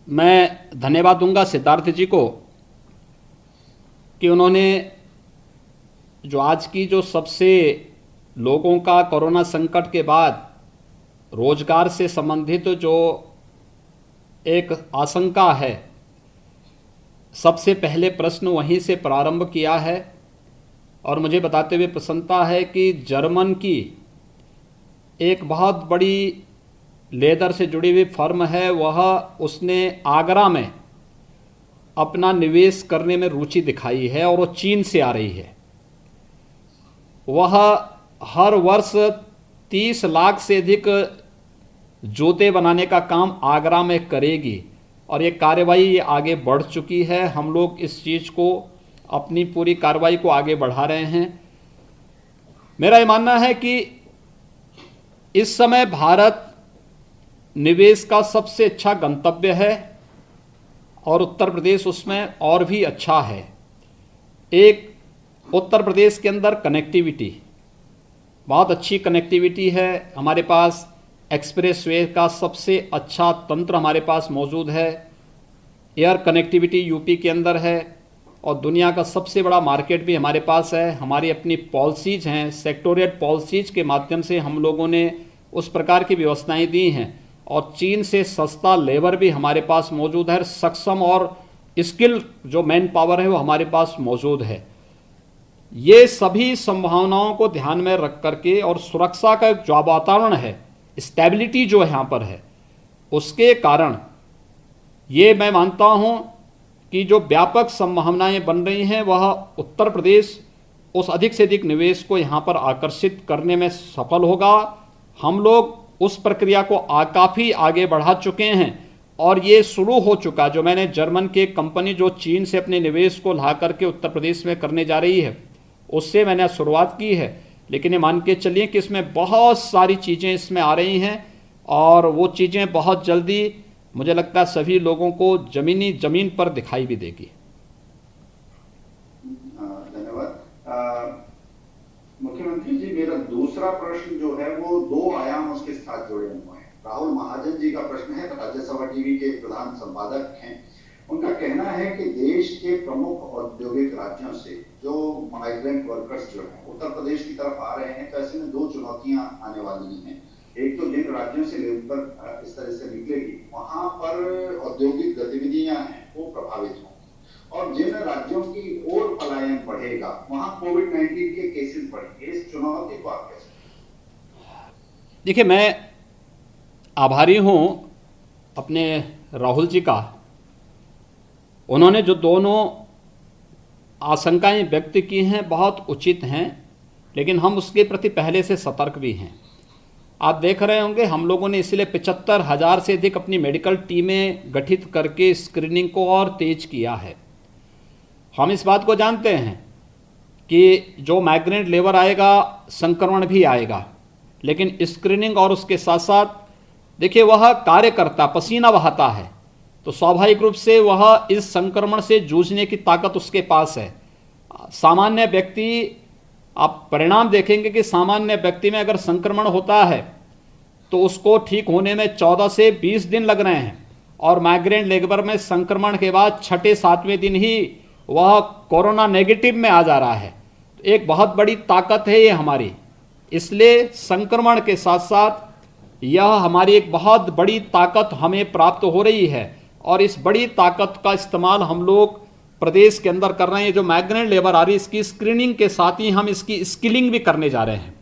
मैं धन्यवाद दूंगा सिद्धार्थ जी को कि उन्होंने जो आज की जो सबसे लोगों का कोरोना संकट के बाद रोजगार से संबंधित जो एक आशंका है, सबसे पहले प्रश्न वहीं से प्रारंभ किया है। और मुझे बताते हुए प्रसन्नता है कि जर्मन की एक बहुत बड़ी लेदर से जुड़ी हुई फर्म है, वह उसने आगरा में अपना निवेश करने में रुचि दिखाई है और वो चीन से आ रही है। वह हर वर्ष 30 लाख से अधिक जूते बनाने का काम आगरा में करेगी और ये कार्यवाही आगे बढ़ चुकी है। हम लोग इस चीज़ को, अपनी पूरी कार्रवाई को आगे बढ़ा रहे हैं। मेरा ये मानना है कि इस समय भारत निवेश का सबसे अच्छा गंतव्य है और उत्तर प्रदेश उसमें और भी अच्छा है। एक, उत्तर प्रदेश के अंदर कनेक्टिविटी, बहुत अच्छी कनेक्टिविटी है। हमारे पास एक्सप्रेस वे का सबसे अच्छा तंत्र हमारे पास मौजूद है। एयर कनेक्टिविटी यूपी के अंदर है और दुनिया का सबसे बड़ा मार्केट भी हमारे पास है। हमारी अपनी पॉलिसीज हैं, सेक्टोरियल पॉलिसीज के माध्यम से हम लोगों ने उस प्रकार की व्यवस्थाएं दी हैं और चीन से सस्ता लेबर भी हमारे पास मौजूद है। सक्षम और स्किल जो मैन पावर है वो हमारे पास मौजूद है। ये सभी संभावनाओं को ध्यान में रख करके और सुरक्षा का जो वातावरण है, स्टेबिलिटी जो यहाँ पर है, उसके कारण ये मैं मानता हूँ कि जो व्यापक संभावनाएं बन रही हैं वह उत्तर प्रदेश उस अधिक से अधिक निवेश को यहाँ पर आकर्षित करने में सफल होगा। हम लोग उस प्रक्रिया को काफ़ी आगे बढ़ा चुके हैं और ये शुरू हो चुका। जो मैंने जर्मन की एक कंपनी जो चीन से अपने निवेश को ला करके उत्तर प्रदेश में करने जा रही है, उससे मैंने शुरुआत की है, लेकिन ये मान के चलिए कि इसमें बहुत सारी चीज़ें इसमें आ रही हैं और वो चीज़ें बहुत जल्दी मुझे लगता है सभी लोगों को ज़मीन पर दिखाई भी देगी। धन्यवाद। मुख्यमंत्री जी, मेरा दूसरा प्रश्न जो है वो 2 आयाम उसके साथ जुड़े हुए हैं। राहुल महाजन जी का प्रश्न है, राज्यसभा टीवी के प्रधान संपादक हैं। उनका कहना है कि देश के प्रमुख औद्योगिक राज्यों से जो माइग्रेंट वर्कर्स जो हैं उत्तर प्रदेश की तरफ आ रहे हैं, तो ऐसे में 2 चुनौतियां आने वाली हैं। एक तो जिन राज्यों से लेबर इस तरह से निकलेगी वहां पर औद्योगिक गतिविधियां हैं वो प्रभावित होंगी, और जिन राज्यों की ओर पलायन बढ़ेगा वहां कोविड-19 के केसेस बढ़ेंगे। इस चुनौती को आप कैसे? देखिए, मैं आभारी हूं अपने राहुल जी का। उन्होंने जो दोनों आशंकाएं व्यक्त की हैं बहुत उचित हैं, लेकिन हम उसके प्रति पहले से सतर्क भी हैं। आप देख रहे होंगे हम लोगों ने इसलिए 75,000 से अधिक अपनी मेडिकल टीमें गठित करके स्क्रीनिंग को और तेज किया है। हम इस बात को जानते हैं कि जो माइग्रेंट लेबर आएगा संक्रमण भी आएगा, लेकिन स्क्रीनिंग और उसके साथ साथ देखिए वह कार्यकर्ता पसीना बहाता है तो स्वाभाविक रूप से वह इस संक्रमण से जूझने की ताकत उसके पास है। सामान्य व्यक्ति, आप परिणाम देखेंगे कि सामान्य व्यक्ति में अगर संक्रमण होता है तो उसको ठीक होने में 14 से 20 दिन लग रहे हैं, और माइग्रेंट लेबर में संक्रमण के बाद 6-7वें दिन ही वह कोरोना नेगेटिव में आ जा रहा है। तो एक बहुत बड़ी ताकत है ये हमारी। इसलिए संक्रमण के साथ साथ यह हमारी एक बहुत बड़ी ताकत हमें प्राप्त हो रही है और इस बड़ी ताकत का इस्तेमाल हम लोग प्रदेश के अंदर कर रहे हैं। जो माइग्रेंट लेबर आ रही है इसकी स्क्रीनिंग के साथ ही हम इसकी स्किलिंग भी करने जा रहे हैं,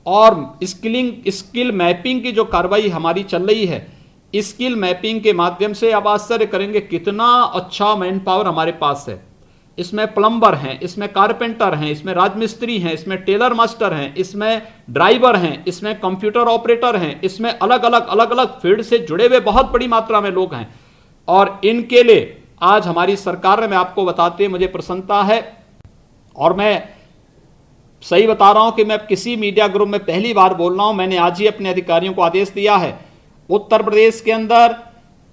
और स्किल मैपिंग की जो कार्रवाई हमारी चल रही है, स्किल मैपिंग के माध्यम से आप आश्चर्य करेंगे कितना अच्छा मैन पावर हमारे पास है। इसमें प्लम्बर हैं, इसमें कारपेंटर हैं, इसमें राजमिस्त्री हैं, इसमें टेलर मास्टर हैं, इसमें ड्राइवर हैं, इसमें कंप्यूटर ऑपरेटर हैं, इसमें अलग अलग फील्ड से जुड़े हुए बहुत बड़ी मात्रा में लोग हैं। और इनके लिए आज हमारी सरकार में आपको बताते मुझे प्रसन्नता है। और मैं सही बता रहा हूं कि मैं किसी मीडिया ग्रुप में पहली बार बोल रहा हूं, मैंने आज ही अपने अधिकारियों को आदेश दिया है, उत्तर प्रदेश के अंदर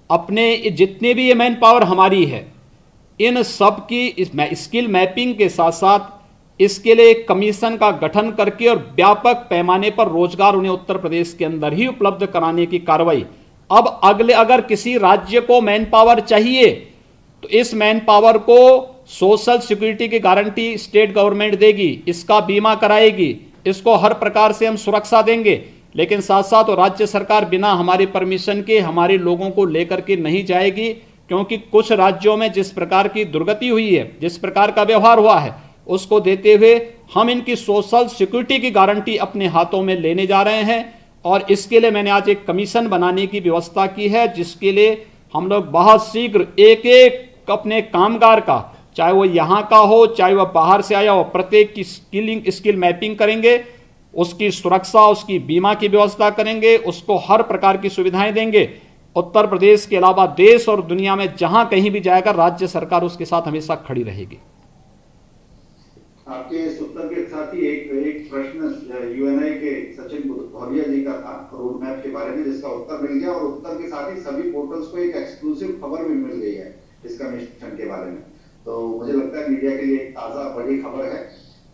अपने जितने भी ये मैन पावर हमारी है, इन सब की स्किल मैपिंग के साथ साथ इसके लिए एक कमीशन का गठन करके और व्यापक पैमाने पर रोजगार उन्हें उत्तर प्रदेश के अंदर ही उपलब्ध कराने की कार्रवाई। अब अगले अगर किसी राज्य को मैन पावर चाहिए तो इस मैन पावर को सोशल सिक्योरिटी की गारंटी स्टेट गवर्नमेंट देगी, इसका बीमा कराएगी, इसको हर प्रकार से हम सुरक्षा देंगे। लेकिन साथ साथ राज्य सरकार बिना हमारी परमिशन के हमारे लोगों को लेकर के नहीं जाएगी, क्योंकि कुछ राज्यों में जिस प्रकार की दुर्गति हुई है, जिस प्रकार का व्यवहार हुआ है, उसको देते हुए हम इनकी सोशल सिक्योरिटी की गारंटी अपने हाथों में लेने जा रहे हैं। और इसके लिए मैंने आज एक कमीशन बनाने की व्यवस्था की है, जिसके लिए हम लोग बहुत शीघ्र एक एक अपने कामगार का, चाहे वो यहां का हो चाहे वह बाहर से आया हो, प्रत्येक की स्किल मैपिंग करेंगे, उसकी सुरक्षा, उसकी बीमा की व्यवस्था करेंगे, उसको हर प्रकार की सुविधाएं देंगे। उत्तर प्रदेश के अलावा देश और दुनिया में जहां कहीं भी जाएगा, राज्य सरकार उसके साथ हमेशा खड़ी रहेगी। आपके इस उत्तर के साथ ही एक प्रश्न यूएनआई के सचिन भौरिया जी का था रोड मैप के बारे में, जिसका उत्तर मिल गया, और उत्तर के साथ ही सभी पोर्टल्स को एक एक्सक्लूसिव खबर भी मिल गई है इस कमीशन के बारे में। तो मुझे लगता है मीडिया के लिए एक ताजा बड़ी खबर है।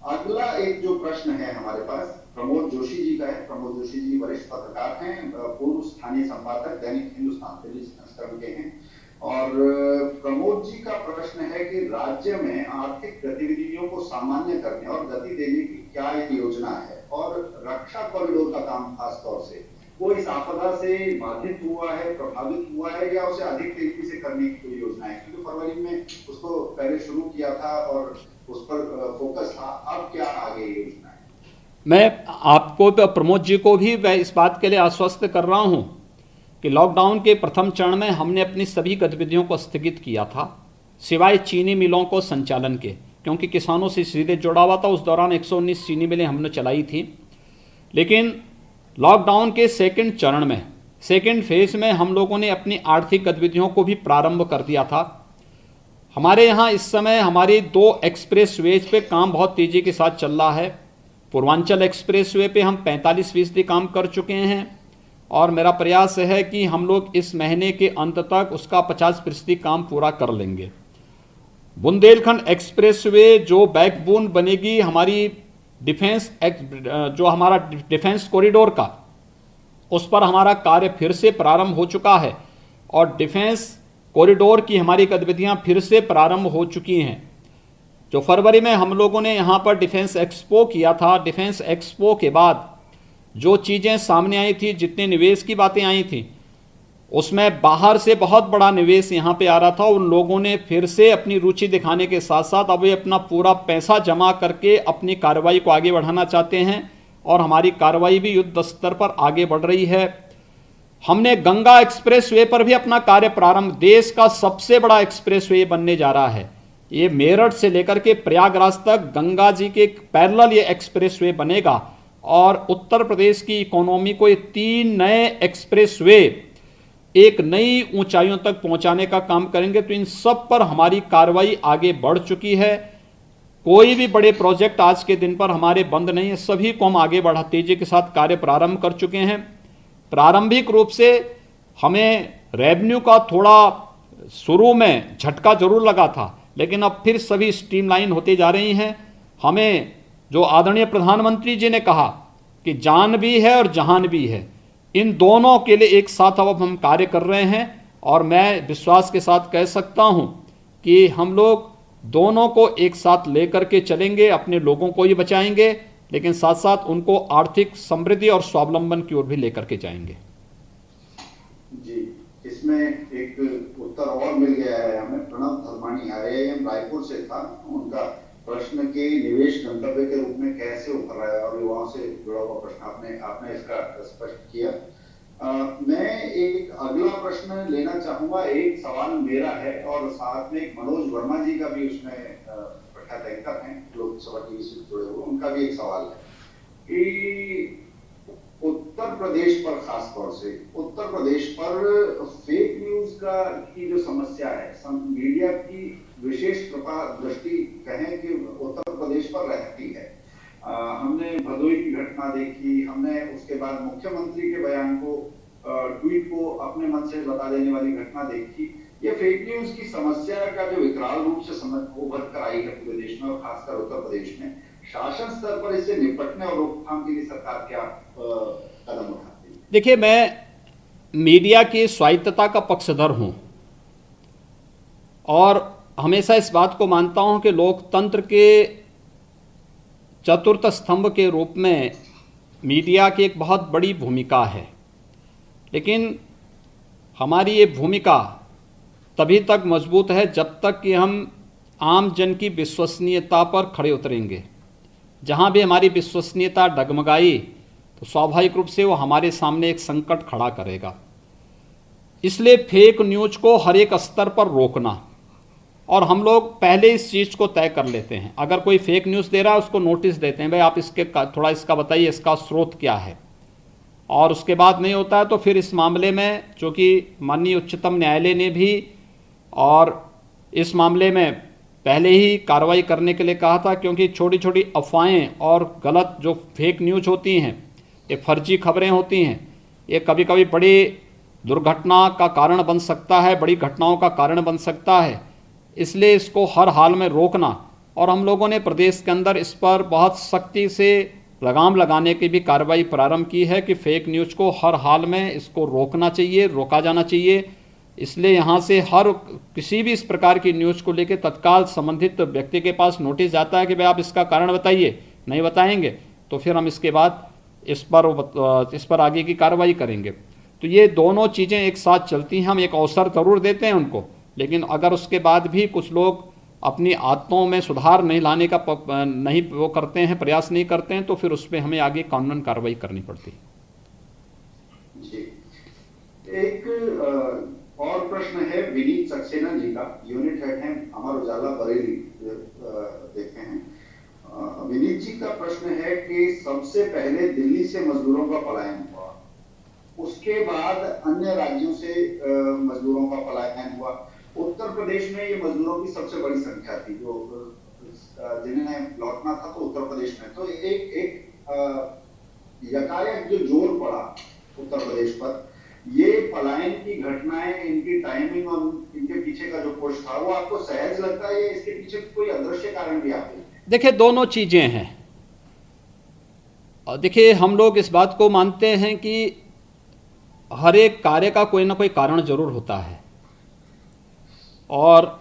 अगला एक जो प्रश्न है हमारे पास प्रमोद जोशी जी का है। प्रमोद जोशी जी वरिष्ठ पत्रकार हैं, पूर्व स्थानीय संपादक दैनिक हिंदुस्तान दिल्ली संस्करण के हैं। और प्रमोद जी का प्रश्न है कि राज्य में आर्थिक गतिविधियों को सामान्य करने और गति देने की क्या योजना है, और रक्षा कॉरिडोर का काम खास तौर से वो इस आपदा से बाधित हुआ है, प्रभावित हुआ है, या उसे अधिक तेजी से करने की कोई योजना है? क्योंकि फरवरी में उसको पहले शुरू किया था और उस पर फोकस था, अब क्या आगे योजना है? मैं आपको प्रमोद जी को भी मैं इस बात के लिए आश्वस्त कर रहा हूं कि लॉकडाउन के प्रथम चरण में हमने अपनी सभी गतिविधियों को स्थगित किया था, सिवाय चीनी मिलों को संचालन के, क्योंकि किसानों से सीधे जुड़ा हुआ था। उस दौरान 119 चीनी मिलें हमने चलाई थी। लेकिन लॉकडाउन के सेकंड चरण में, सेकंड फेज में, हम लोगों ने अपनी आर्थिक गतिविधियों को भी प्रारंभ कर दिया था। हमारे यहाँ इस समय हमारी 2 एक्सप्रेस वेज पे काम बहुत तेजी के साथ चल रहा है। पूर्वांचल एक्सप्रेस वे पे हम 45% काम कर चुके हैं, और मेरा प्रयास है कि हम लोग इस महीने के अंत तक उसका 50% काम पूरा कर लेंगे। बुंदेलखंड एक्सप्रेसवे जो बैकबोन बनेगी हमारी डिफेंस, जो हमारा डिफेंस कॉरिडोर का, उस पर हमारा कार्य फिर से प्रारंभ हो चुका है, और डिफेंस कॉरिडोर की हमारी गतिविधियां फिर से प्रारंभ हो चुकी हैं। जो फरवरी में हम लोगों ने यहाँ पर डिफेंस एक्सपो किया था, डिफेंस एक्सपो के बाद जो चीज़ें सामने आई थी, जितने निवेश की बातें आई थी, उसमें बाहर से बहुत बड़ा निवेश यहाँ पे आ रहा था। उन लोगों ने फिर से अपनी रुचि दिखाने के साथ साथ अब वे अपना पूरा पैसा जमा करके अपनी कार्रवाई को आगे बढ़ाना चाहते हैं, और हमारी कार्रवाई भी युद्ध स्तर पर आगे बढ़ रही है। हमने गंगा एक्सप्रेसवे पर भी अपना कार्य प्रारंभ, देश का सबसे बड़ा एक्सप्रेसवे बनने जा रहा है। ये मेरठ से लेकर के प्रयागराज तक गंगा जी के पैरेलल ये एक्सप्रेसवे बनेगा, और उत्तर प्रदेश की इकोनॉमी को ये 3 नए एक्सप्रेसवे एक नई ऊंचाइयों तक पहुंचाने का काम करेंगे। तो इन सब पर हमारी कार्रवाई आगे बढ़ चुकी है। कोई भी बड़े प्रोजेक्ट आज के दिन पर हमारे बंद नहीं है, सभी को हम आगे बढ़ा तेजी के साथ कार्य प्रारंभ कर चुके हैं। प्रारंभिक रूप से हमें रेवेन्यू का थोड़ा शुरू में झटका जरूर लगा था, लेकिन अब फिर सभी स्ट्रीमलाइन होते जा रही हैं। हमें जो आदरणीय प्रधानमंत्री जी ने कहा कि जान भी है और जहान भी है, इन दोनों के लिए एक साथ अब हम कार्य कर रहे हैं। और मैं विश्वास के साथ कह सकता हूं कि हम लोग दोनों को एक साथ लेकर के चलेंगे, अपने लोगों को ही बचाएंगे, लेकिन साथ साथ उनको आर्थिक समृद्धि और स्वावलंबन की ओर भी लेकर के जाएंगे। जी, इसमें एक उत्तर और मिल गया है हमें। प्रणव धर्माणी IIM रायपुर से था, उनका प्रश्न के निवेश गंतव्य के रूप में कैसे उभर रहा है, और युवाओं से जुड़ा हुआ प्रश्न आपने इसका स्पष्ट किया। मैं एक अगला प्रश्न लेना चाहूंगा। एक सवाल मेरा है और साथ में एक मनोज वर्मा जी का भी उसमें प्रख्यात एंकर हैं, लोकसभा टीवी से जुड़े हुए, उनका भी एक सवाल है कि उत्तर प्रदेश पर, खास तौर से उत्तर प्रदेश पर फेक न्यूज का की जो समस्या है, मीडिया की विशेष कृपा दृष्टि कहें कि उत्तर प्रदेश पर रहती है। हमने भदोई की घटना देखी, हमने उसके बाद मुख्यमंत्री के बयान को, ट्वीट को अपने मन से बता देने वाली घटना देखी। ये फेक न्यूज की समस्या का जो विकराल रूप से उभर कर आई है पूरे देश में और खासकर उत्तर प्रदेश में, शासन स्तर पर इससे निपटने और रोकथाम के लिए सरकार क्या कदम उठाती है? देखिए, मैं मीडिया की स्वायत्तता का पक्षधर हूं और हमेशा इस बात को मानता हूं कि लोकतंत्र के चतुर्थ स्तंभ के रूप में मीडिया की एक बहुत बड़ी भूमिका है। लेकिन हमारी ये भूमिका तभी तक मजबूत है जब तक कि हम आम जन की विश्वसनीयता पर खड़े उतरेंगे। जहां भी हमारी विश्वसनीयता डगमगाई तो स्वाभाविक रूप से वो हमारे सामने एक संकट खड़ा करेगा। इसलिए फेक न्यूज को हर एक स्तर पर रोकना, और हम लोग पहले इस चीज़ को तय कर लेते हैं। अगर कोई फेक न्यूज़ दे रहा है उसको नोटिस देते हैं, भाई आप इसके थोड़ा इसका बताइए, इसका स्रोत क्या है। और उसके बाद नहीं होता है तो फिर इस मामले में, चूँकि माननीय उच्चतम न्यायालय ने भी और इस मामले में पहले ही कार्रवाई करने के लिए कहा था, क्योंकि छोटी छोटी अफवाहें और गलत जो फेक न्यूज होती हैं, ये फर्जी खबरें होती हैं, ये कभी कभी बड़ी दुर्घटना का कारण बन सकता है, बड़ी घटनाओं का कारण बन सकता है। इसलिए इसको हर हाल में रोकना, और हम लोगों ने प्रदेश के अंदर इस पर बहुत सख्ती से लगाम लगाने की भी कार्रवाई प्रारंभ की है कि फेक न्यूज़ को हर हाल में इसको रोकना चाहिए, रोका जाना चाहिए। इसलिए यहाँ से हर किसी भी इस प्रकार की न्यूज़ को लेकर तत्काल संबंधित व्यक्ति के पास नोटिस जाता है कि भाई आप इसका कारण बताइए, नहीं बताएंगे तो फिर हम इसके बाद इस पर आगे की कार्रवाई करेंगे। तो ये दोनों चीज़ें एक साथ चलती हैं। हम एक अवसर ज़रूर देते हैं उनको, लेकिन अगर उसके बाद भी कुछ लोग अपनी आदतों में सुधार नहीं लाने का नहीं वो करते हैं, प्रयास नहीं करते हैं, तो फिर उस पर हमें आगे कानूनन कार्रवाई करनी पड़ती है। जी, एक और प्रश्न है विनीत सक्सेना जी का, यूनिट हेड हैं अमर उजाला बरेली, देखते हैं। विनीत जी का प्रश्न है कि सबसे पहले दिल्ली से मजदूरों का पलायन हुआ, उसके बाद अन्य राज्यों से मजदूरों का पलायन हुआ। उत्तर प्रदेश में ये मजदूरों की सबसे बड़ी संख्या थी जो जिन्हें लौटना था, तो उत्तर प्रदेश में तो एक यकायक जो जोर पड़ा उत्तर प्रदेश पर, ये पलायन की घटनाएं, इनकी टाइमिंग और इनके पीछे का जो कोश था, वो आपको सहज लगता है या इसके पीछे कोई अदृश्य कारण भी आपको? देखिए, दोनों चीजें हैं। देखिए, हम लोग इस बात को मानते हैं कि हर एक कार्य का कोई ना कोई कारण जरूर होता है, और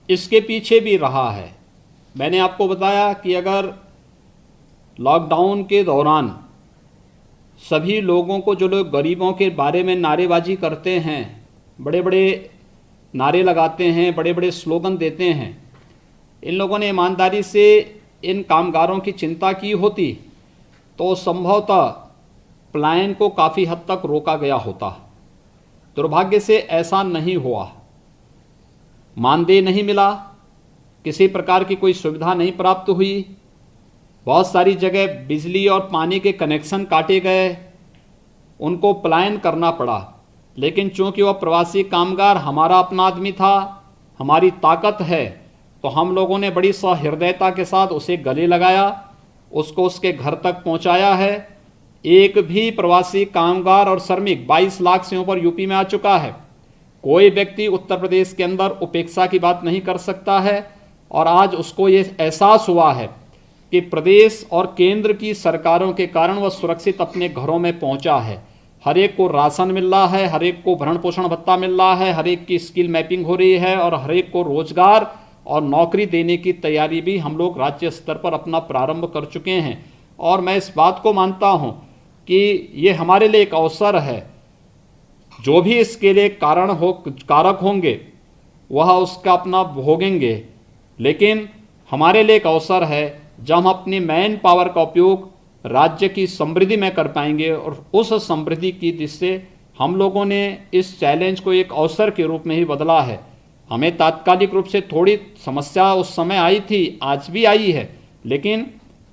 इसके पीछे भी रहा है। मैंने आपको बताया कि अगर लॉकडाउन के दौरान सभी लोगों को, जो लोग गरीबों के बारे में नारेबाजी करते हैं, बड़े बड़े नारे लगाते हैं, बड़े बड़े स्लोगन देते हैं, इन लोगों ने ईमानदारी से इन कामगारों की चिंता की होती तो संभवतः पलायन को काफ़ी हद तक रोका गया होता। दुर्भाग्य से ऐसा नहीं हुआ। मानदेय नहीं मिला, किसी प्रकार की कोई सुविधा नहीं प्राप्त हुई, बहुत सारी जगह बिजली और पानी के कनेक्शन काटे गए, उनको पलायन करना पड़ा। लेकिन चूंकि वह प्रवासी कामगार हमारा अपना आदमी था, हमारी ताकत है, तो हम लोगों ने बड़ी सहृदयता के साथ उसे गले लगाया, उसको उसके घर तक पहुंचाया है। एक भी प्रवासी कामगार और श्रमिक 22 लाख से ऊपर यूपी में आ चुका है। कोई व्यक्ति उत्तर प्रदेश के अंदर उपेक्षा की बात नहीं कर सकता है, और आज उसको ये एहसास हुआ है कि प्रदेश और केंद्र की सरकारों के कारण वह सुरक्षित अपने घरों में पहुंचा है। हर एक को राशन मिल रहा है, हर एक को भरण पोषण भत्ता मिल रहा है, हर एक की स्किल मैपिंग हो रही है, और हर एक को रोजगार और नौकरी देने की तैयारी भी हम लोग राज्य स्तर पर अपना प्रारंभ कर चुके हैं। और मैं इस बात को मानता हूं कि ये हमारे लिए एक अवसर है। जो भी इसके लिए कारक होंगे वह उसका अपना भोगेंगे, लेकिन हमारे लिए एक अवसर है जब हम अपनी मैन पावर का उपयोग राज्य की समृद्धि में कर पाएंगे, और उस समृद्धि की दिशा से हम लोगों ने इस चैलेंज को एक अवसर के रूप में ही बदला है। हमें तात्कालिक रूप से थोड़ी समस्या उस समय आई थी, आज भी आई है, लेकिन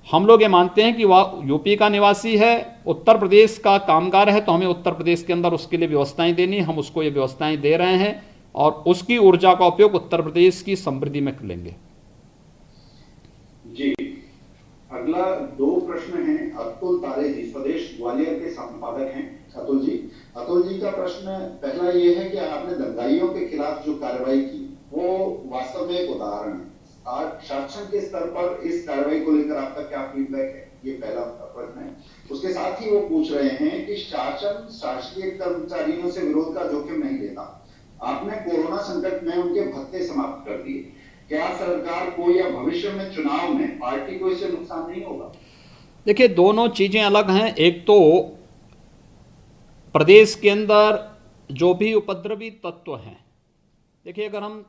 हम लोग ये मानते हैं कि वह यूपी का निवासी है, उत्तर प्रदेश का कामगार है, तो हमें उत्तर प्रदेश के अंदर उसके लिए व्यवस्थाएं देनी, हम उसको ये व्यवस्थाएं दे रहे हैं और उसकी ऊर्जा का उपयोग उत्तर प्रदेश की समृद्धि में लेंगे। जी, अगला दो प्रश्न हैं। अतुल तारे जी स्वदेश ग्वालियर के संपादक हैं। अतुल जी का प्रश्न पहला ये है कि आपने दंगाइयों के खिलाफ जो कार्रवाई की वो वास्तव में एक उदाहरण है। आज शासन के स्तर पर इस कार्रवाई को लेकर आपका क्या फीडबैक है, ये पहला प्रश्न है। उसके साथ ही वो पूछ रहे हैं कि शासन शासकीय कर्मचारियों से विरोध का जोखिम नहीं लेता। आपने कोरोना संकट में उनके भत्ते समाप्त कर दिए, क्या सरकार को या भविष्य में चुनाव में पार्टी को इससे नुकसान नहीं होगा? देखिए, दोनों चीजें अलग हैं। एक तो प्रदेश के अंदर जो भी उपद्रवी तत्व हैं, देखिए अगर हम